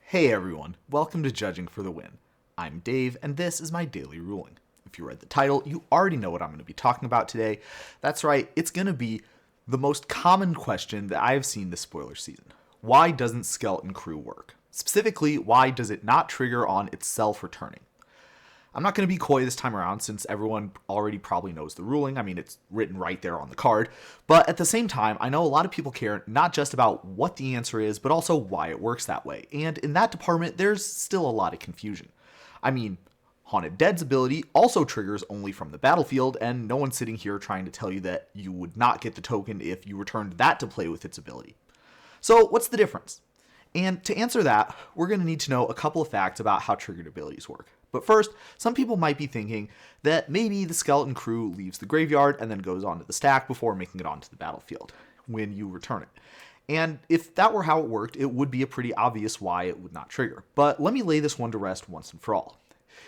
Hey everyone, welcome to Judging for the Win. I'm Dave, and this is my daily ruling. If you read the title, you already know what I'm going to be talking about today. That's right, it's going to be the most common question that I have seen this spoiler season. Why doesn't Skeleton Crew work? Specifically, why does it not trigger on itself returning? I'm not going to be coy this time around since everyone already probably knows the ruling. I mean, it's written right there on the card. But at the same time, I know a lot of people care not just about what the answer is, but also why it works that way. And in that department, there's still a lot of confusion. I mean, Haunted Dead's ability also triggers only from the battlefield, and no one's sitting here trying to tell you that you would not get the token if you returned that to play with its ability. So what's the difference? And to answer that, we're going to need to know a couple of facts about how triggered abilities work. But first, some people might be thinking that maybe the Skeleton Crew leaves the graveyard and then goes onto the stack before making it onto the battlefield when you return it. And if that were how it worked, it would be a pretty obvious why it would not trigger. But let me lay this one to rest once and for all.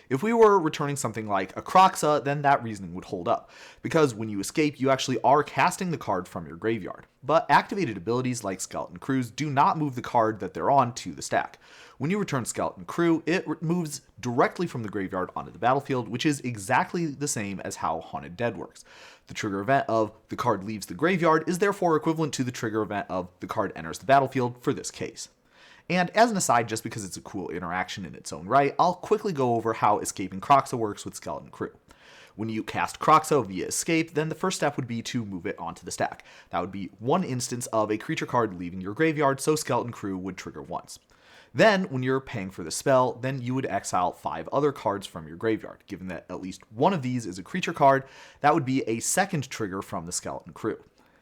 If we were returning something like a Croxa, then that reasoning would hold up, because when you escape, you actually are casting the card from your graveyard. But activated abilities like Skeleton Crews do not move the card that they're on to the stack. When you return Skeleton Crew, it moves directly from the graveyard onto the battlefield, which is exactly the same as how Haunted Dead works. The trigger event of the card leaves the graveyard is therefore equivalent to the trigger event of the card enters the battlefield for this case. And as an aside, just because it's a cool interaction in its own right, I'll quickly go over how escaping Croxa works with Skeleton Crew. When you cast Croxa via escape, then the first step would be to move it onto the stack. That would be one instance of a creature card leaving your graveyard, so Skeleton Crew would trigger once. Then, when you're paying for the spell, then you would exile 5 other cards from your graveyard. Given that at least one of these is a creature card, that would be a second trigger from the Skeleton Crew.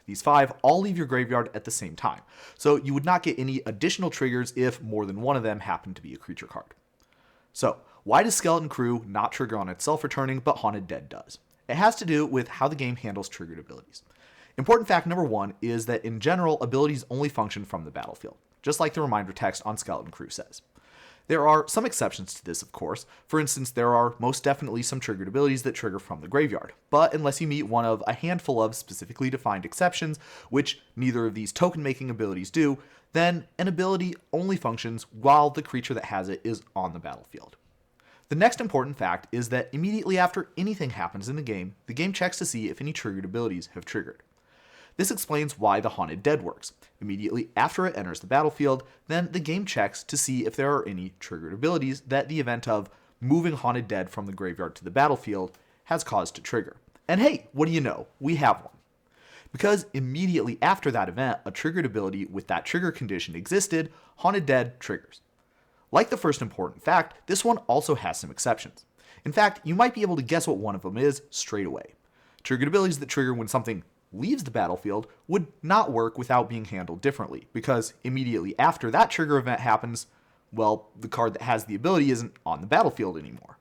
These 5 all leave your graveyard at the same time, so you would not get any additional triggers if more than one of them happened to be a creature card. So, why does Skeleton Crew not trigger on itself returning, but Haunted Dead does? It has to do with how the game handles triggered abilities. Important fact number 1 is that in general, abilities only function from the battlefield, just like the reminder text on Skeleton Crew says. There are some exceptions to this, of course. For instance, there are most definitely some triggered abilities that trigger from the graveyard. But unless you meet one of a handful of specifically defined exceptions, which neither of these token-making abilities do, then an ability only functions while the creature that has it is on the battlefield. The next important fact is that immediately after anything happens in the game checks to see if any triggered abilities have triggered. This explains why the Haunted Dead works. Immediately after it enters the battlefield, then the game checks to see if there are any triggered abilities that the event of moving Haunted Dead from the graveyard to the battlefield has caused to trigger. And hey, what do you know? We have one. Because immediately after that event, a triggered ability with that trigger condition existed, Haunted Dead triggers. Like the first important fact, this one also has some exceptions. In fact, you might be able to guess what one of them is straight away. Triggered abilities that trigger when something leaves the battlefield would not work without being handled differently, because immediately after that trigger event happens, well, the card that has the ability isn't on the battlefield anymore.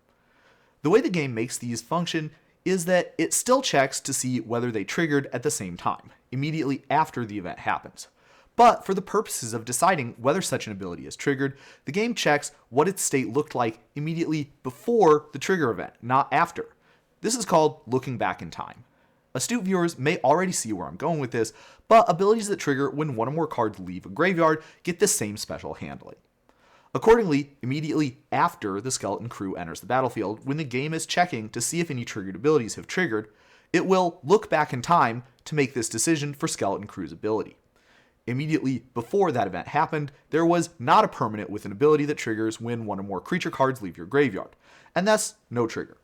The way the game makes these function is that it still checks to see whether they triggered at the same time, immediately after the event happens. But for the purposes of deciding whether such an ability is triggered, the game checks what its state looked like immediately before the trigger event, not after. This is called looking back in time. Astute viewers may already see where I'm going with this, but abilities that trigger when one or more cards leave a graveyard get the same special handling. Accordingly, immediately after the Skeleton Crew enters the battlefield, when the game is checking to see if any triggered abilities have triggered, it will look back in time to make this decision for Skeleton Crew's ability. Immediately before that event happened, there was not a permanent with an ability that triggers when one or more creature cards leave your graveyard, and thus no trigger.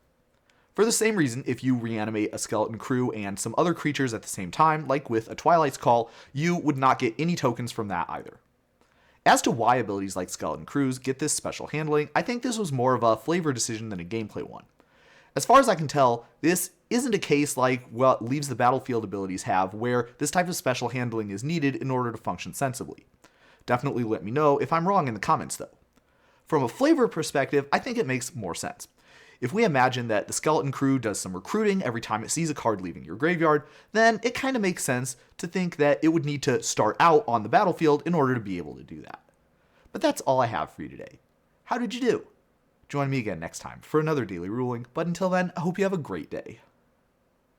For the same reason, if you reanimate a Skeleton Crew and some other creatures at the same time, like with a Twilight's Call, you would not get any tokens from that either. As to why abilities like Skeleton Crews get this special handling, I think this was more of a flavor decision than a gameplay one. As far as I can tell, this isn't a case like what Leaves the Battlefield abilities have, where this type of special handling is needed in order to function sensibly. Definitely let me know if I'm wrong in the comments though. From a flavor perspective, I think it makes more sense. If we imagine that the Skeleton Crew does some recruiting every time it sees a card leaving your graveyard, then it kind of makes sense to think that it would need to start out on the battlefield in order to be able to do that. But that's all I have for you today. How did you do? Join me again next time for another daily ruling, but until then, I hope you have a great day.